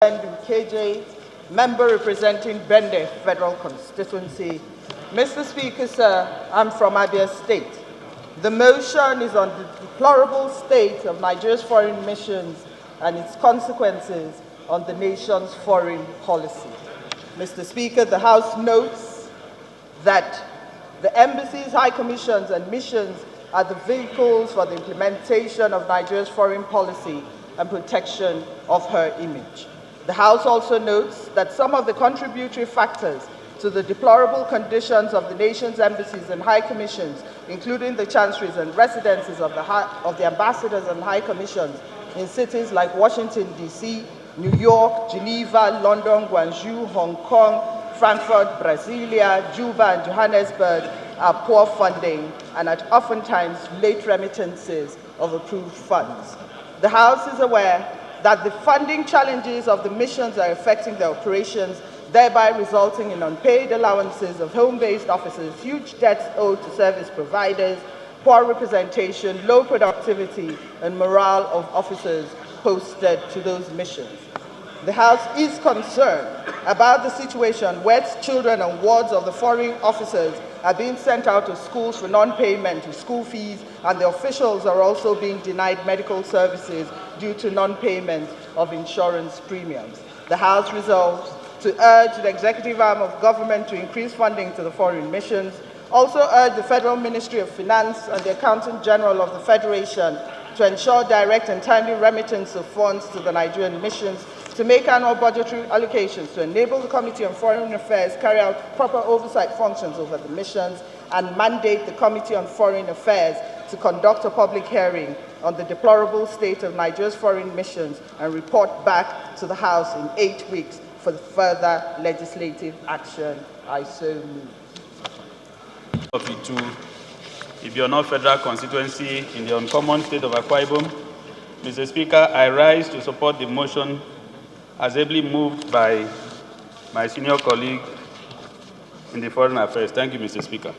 Ukeje, member representing Bende Federal Constituency. Mr. Speaker, sir, I'm from Abia State. The motion is on the deplorable state of Nigeria's foreign missions and its consequences on the nation's foreign policy. Mr. Speaker, the House notes that the embassies, high commissions, and missions are the vehicles for the implementation of Nigeria's foreign policy and protection of her image. The House also notes that some of the contributory factors to the deplorable conditions of the nation's embassies and high commissions, including the chancelleries and residences of the ambassadors and high commissions in cities like Washington, D.C., New York, Geneva, London, Guangzhou, Hong Kong, Frankfurt, Brasilia, Juba, and Johannesburg, are poor funding and at oftentimes late remittances of approved funds. The House is aware that the funding challenges of the missions are affecting their operations, thereby resulting in unpaid allowances of home-based officers, huge debts owed to service providers, poor representation, low productivity, and morale of officers posted to those missions. The House is concerned about the situation where children and wards of the foreign officers are being sent out of schools for non-payment of school fees, and the officials are also being denied medical services due to non-payment of insurance premiums. The House resolves to urge the executive arm of government to increase funding to the foreign missions, also urge the Federal Ministry of Finance and the Accountant General of the Federation to ensure direct and timely remittance of funds to the Nigerian missions, to make annual budgetary allocations to enable the Committee on Foreign Affairs carry out proper oversight functions over the missions, and mandate the Committee on Foreign Affairs to conduct a public hearing on the deplorable state of Nigeria's foreign missions and report back to the House in 8 weeks for the further legislative action. I so move. If you're not federal constituency in the uncommon state of Akwa Ibom, Mr. Speaker, I rise to support the motion as ably moved by my senior colleague in the Foreign Affairs. Thank you, Mr. Speaker.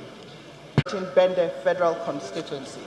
Bende Federal Constituency.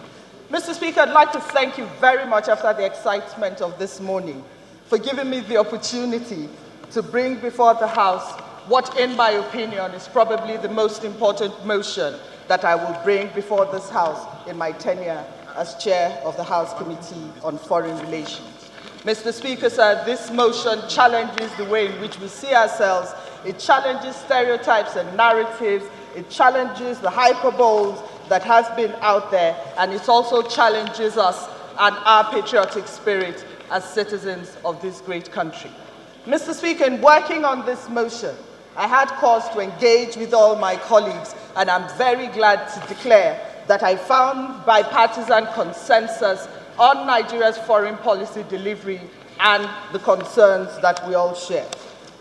Mr. Speaker, I'd like to thank you very much after the excitement of this morning for giving me the opportunity to bring before the House what, in my opinion, is probably the most important motion that I will bring before this House in my tenure as chair of the House Committee on Foreign Relations. Mr. Speaker, sir, this motion challenges the way in which we see ourselves. It challenges stereotypes and narratives. It challenges the hyperboles that has been out there, and it also challenges us and our patriotic spirit as citizens of this great country. Mr. Speaker, in working on this motion, I had cause to engage with all my colleagues, and I'm very glad to declare that I found bipartisan consensus on Nigeria's foreign policy delivery and the concerns that we all share.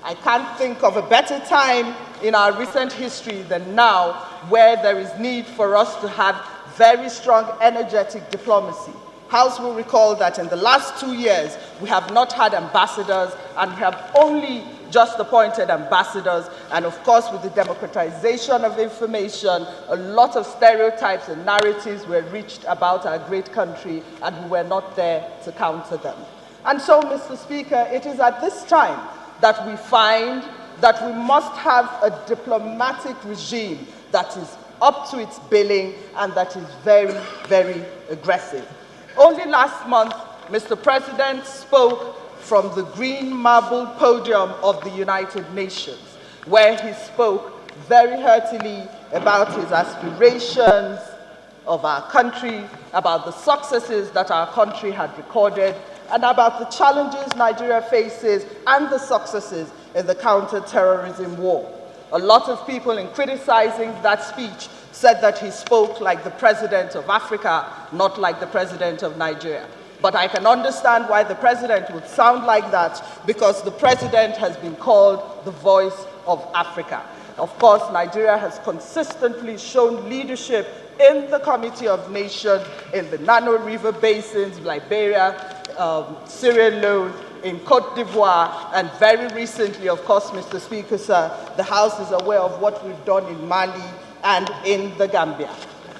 I can't think of a better time in our recent history than now, where there is need for us to have very strong, energetic diplomacy. House will recall that in the last 2 years, we have not had ambassadors, and we have only just appointed ambassadors. And of course, with the democratization of information, a lot of stereotypes and narratives were reached about our great country, and we were not there to counter them. And so, Mr. Speaker, it is at this time that we find that we must have a diplomatic regime that is up to its billing and that is very, very aggressive. Only last month, Mr. President spoke from the green marble podium of the United Nations, where he spoke very heartily about his aspirations of our country, about the successes that our country had recorded, and about the challenges Nigeria faces and the successes in the counter-terrorism war. A lot of people, in criticizing that speech, said that he spoke like the president of Africa, not like the president of Nigeria. But I can understand why the president would sound like that, because the president has been called the voice of Africa. Of course, Nigeria has consistently shown leadership in the Committee of Nations, in the Nano River basins, Liberia, Sierra Leone, in Cote d'Ivoire, and very recently, of course, Mr. Speaker, sir, the House is aware of what we've done in Mali and in the Gambia.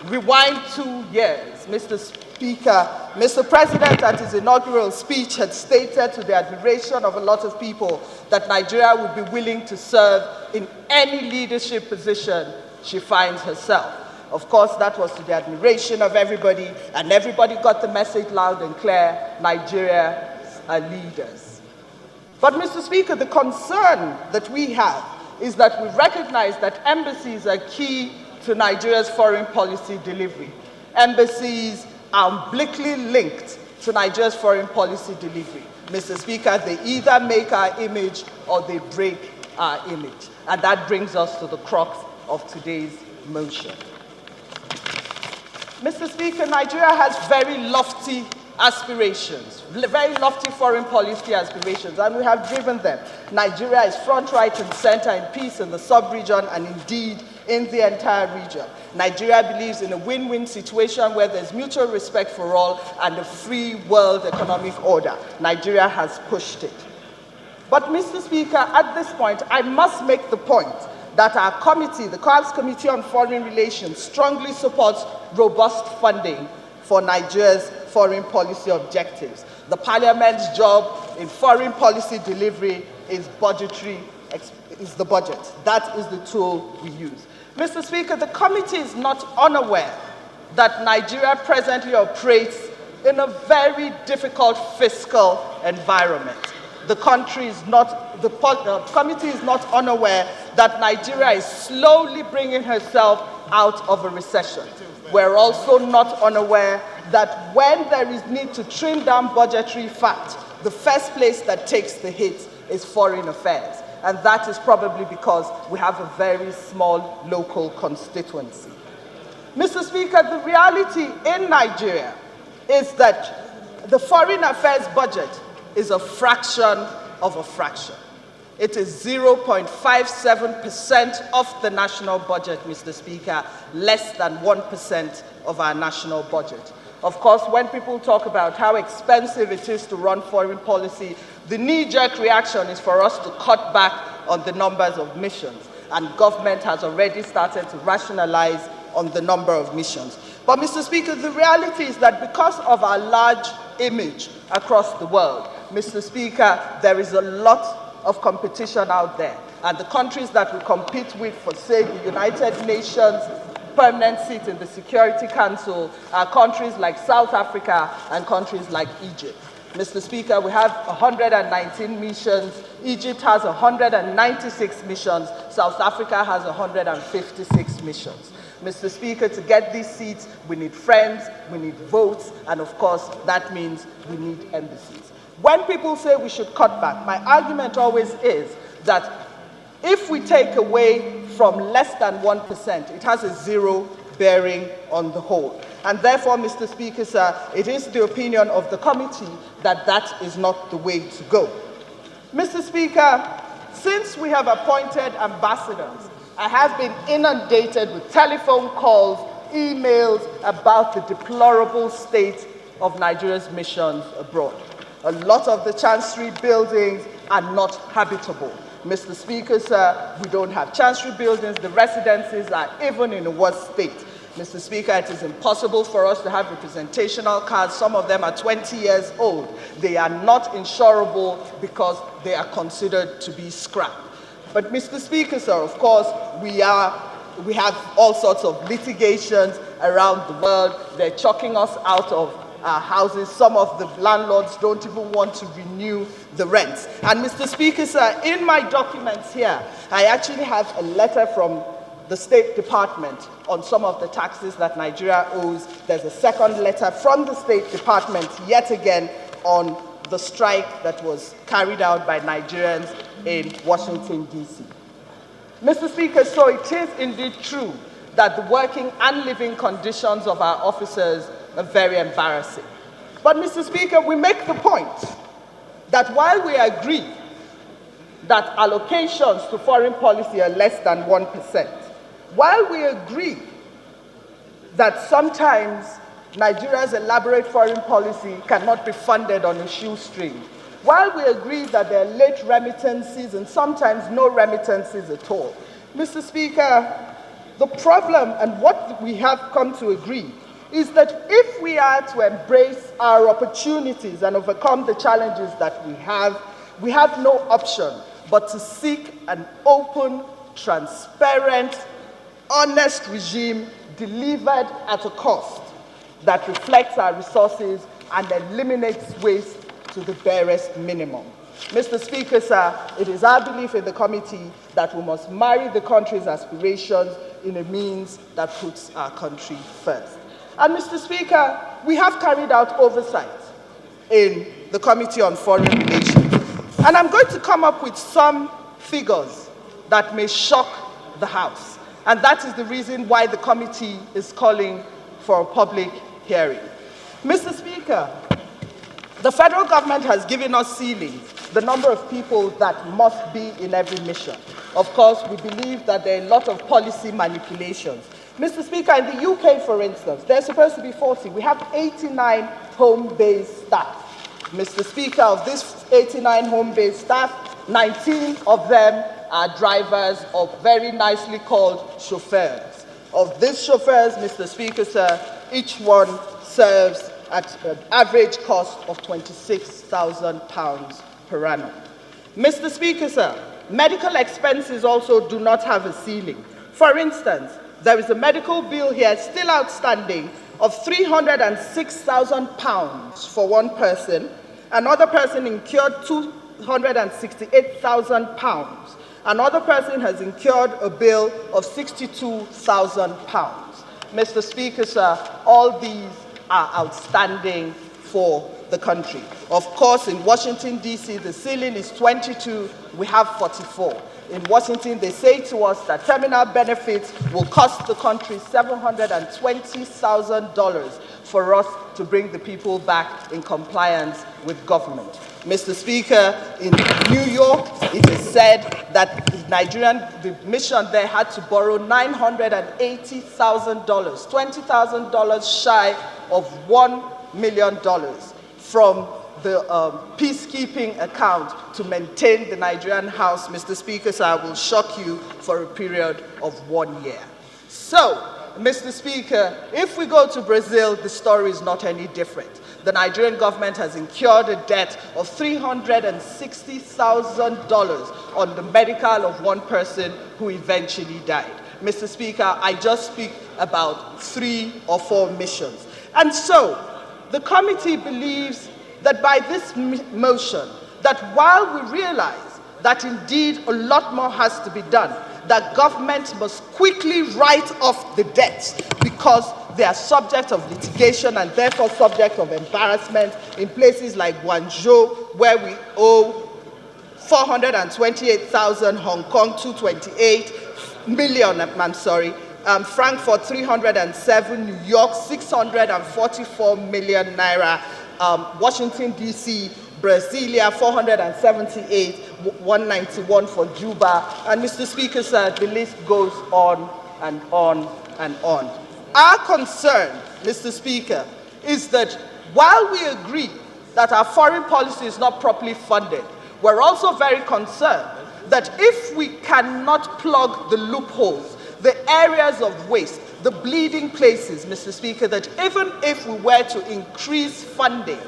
Rewind 2 years, Mr. Speaker, Mr. President at his inaugural speech had stated to the admiration of a lot of people that Nigeria would be willing to serve in any leadership position she finds herself. Of course, that was to the admiration of everybody, and everybody got the message loud and clear: Nigeria are leaders. But, Mr. Speaker, the concern that we have is that we recognize that embassies are key to Nigeria's foreign policy delivery. Embassies are obliquely linked to Nigeria's foreign policy delivery. Mr. Speaker, they either make our image or they break our image. And that brings us to the crux of today's motion. Mr. Speaker, Nigeria has very lofty aspirations, very lofty foreign policy aspirations, and we have driven them. Nigeria is front, right, and center in peace in the sub-region and indeed in the entire region. Nigeria believes in a win-win situation where there's mutual respect for all and a free world economic order. Nigeria has pushed it. But, Mr. Speaker, at this point, I must make the point that our committee, the COAPS Committee on Foreign Relations, strongly supports robust funding for Nigeria's foreign policy objectives. The Parliament's job in foreign policy delivery is the budget. That is the tool we use. Mr. Speaker, the committee is not unaware that Nigeria presently operates in a very difficult fiscal environment. The committee is not unaware that Nigeria is slowly bringing herself out of a recession. We're also not unaware that when there is need to trim down budgetary fat, the first place that takes the hit is foreign affairs. And that is probably because we have a very small local constituency. Mr. Speaker, the reality in Nigeria is that the foreign affairs budget is a fraction of a fraction. It is 0.57% of the national budget, Mr. Speaker, less than 1% of our national budget. Of course, when people talk about how expensive it is to run foreign policy, the knee-jerk reaction is for us to cut back on the numbers of missions, and government has already started to rationalize on the number of missions. But, Mr. Speaker, the reality is that because of our large image across the world, Mr. Speaker, there is a lot of competition out there. And the countries that we compete with for, say, the United Nations permanent seat in the Security Council are countries like South Africa and countries like Egypt. Mr. Speaker, we have 119 missions. Egypt has 196 missions. South Africa has 156 missions. Mr. Speaker, to get these seats, we need friends, we need votes, and of course, that means we need embassies. When people say we should cut back, my argument always is that if we take away from less than 1%, it has a zero bearing on the whole. And therefore, Mr. Speaker, sir, it is the opinion of the committee that that is not the way to go. Mr. Speaker, since we have appointed ambassadors, I have been inundated with telephone calls, emails about the deplorable state of Nigeria's missions abroad. A lot of the chancery buildings are not habitable. Mr. Speaker, sir, we don't have chancery buildings. The residences are even in a worse state. Mr. Speaker, it is impossible for us to have representational cards. Some of them are 20 years old. They are not insurable because they are considered to be scrap. But, Mr. Speaker, sir, of course, we have all sorts of litigations around the world. They're chucking us out of our houses. Some of the landlords don't even want to renew the rents. And, Mr. Speaker, sir, in my documents here, I actually have a letter from the State Department on some of the taxes that Nigeria owes. There's a second letter from the State Department, yet again, on the strike that was carried out by Nigerians in Washington, D.C. Mr. Speaker, so it is indeed true that the working and living conditions of our officers are very embarrassing. But, Mr. Speaker, we make the point that while we agree that allocations to foreign policy are less than 1%, while we agree that sometimes Nigeria's elaborate foreign policy cannot be funded on a shoestring, while we agree that there are late remittances and sometimes no remittances at all, Mr. Speaker, the problem and what we have come to agree is that if we are to embrace our opportunities and overcome the challenges that we have no option but to seek an open, transparent, honest regime delivered at a cost that reflects our resources and eliminates waste to the barest minimum. Mr. Speaker, sir, it is our belief in the committee that we must marry the country's aspirations in a means that puts our country first. And Mr. Speaker, we have carried out oversight in the Committee on Foreign Relations. And I'm going to come up with some figures that may shock the House. And that is the reason why the committee is calling for a public hearing. Mr. Speaker, the federal government has given us ceilings, the number of people that must be in every mission. Of course, we believe that there are a lot of policy manipulations. Mr. Speaker, in the UK, for instance, there's supposed to be 40. We have 89 home-based staff. Mr. Speaker, of this 89 home-based staff, 19 of them are drivers of very nicely called chauffeurs. Of these chauffeurs, Mr. Speaker, sir, each one serves at an average cost of £26,000 per annum. Mr. Speaker, sir, medical expenses also do not have a ceiling. For instance, there is a medical bill here still outstanding of £306,000 for one person. Another person incurred £268,000. Another person has incurred a bill of £62,000. Mr. Speaker, sir, all these are outstanding for the country. Of course, in Washington, D.C., the ceiling is 22, we have 44. In Washington, they say to us that terminal benefits will cost the country $720,000 for us to bring the people back in compliance with government. Mr. Speaker, in New York, it is said that the mission there had to borrow $980,000, $20,000 shy of $1 million from the peacekeeping account to maintain the Nigerian House. Mr. Speaker, so I will shock you for a period of 1 year. So, Mr. Speaker, if we go to Brazil, the story is not any different. The Nigerian government has incurred a debt of $360,000 on the medical of one person who eventually died. Mr. Speaker, I just speak about 3 or 4 missions. And so, the committee believes that by this motion, that while we realize that indeed a lot more has to be done, that government must quickly write off the debts because they are subject of litigation and therefore subject of embarrassment in places like Guangzhou, where we owe 428,000, Hong Kong 228 million, Frankfurt 307, New York 644 million naira, Washington D.C., Brasilia 478, 191 for Juba, and Mr. Speaker, sir, the list goes on and on and on. Our concern, Mr. Speaker, is that while we agree that our foreign policy is not properly funded, we're also very concerned that if we cannot plug the loopholes, the areas of waste, the bleeding places, Mr. Speaker, that even if we were to increase funding,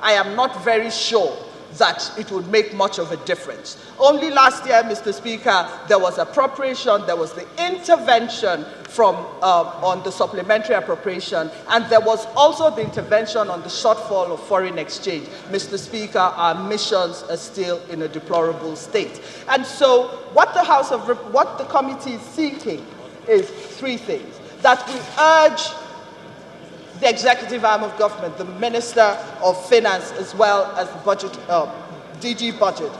I am not very sure that it would make much of a difference. Only last year, Mr. Speaker, there was appropriation, there was the intervention from on the supplementary appropriation, and there was also the intervention on the shortfall of foreign exchange. Mr. Speaker, our missions are still in a deplorable state. And so what the committee is seeking is 3 things. That we urge the executive arm of government, the Minister of Finance, as well as the budget, DG Budget,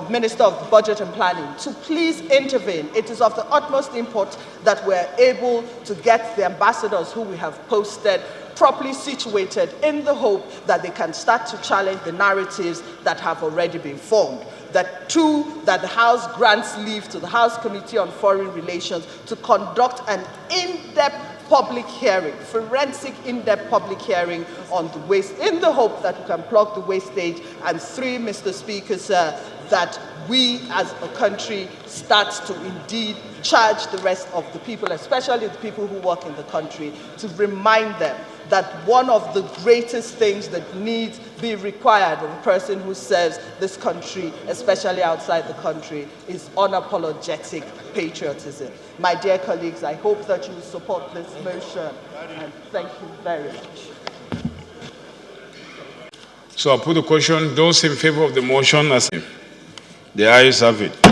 Minister of Budget and Planning, to please intervene. It is of the utmost import that we're able to get the ambassadors who we have posted properly situated in the hope that they can start to challenge the narratives that have already been formed. That 2, that the House grants leave to the House Committee on Foreign Relations to conduct an in-depth public hearing, forensic in-depth public hearing on the waste, in the hope that we can plug the wastage. And 3, Mr. Speaker, sir, that we as a country start to indeed charge the rest of the people, especially the people who work in the country, to remind them that one of the greatest things that needs be required of a person who serves this country, especially outside the country, is unapologetic patriotism. My dear colleagues, I hope that you will support this motion, and thank you very much. So I'll put the question. Those in favor of the motion, as the ayes have it.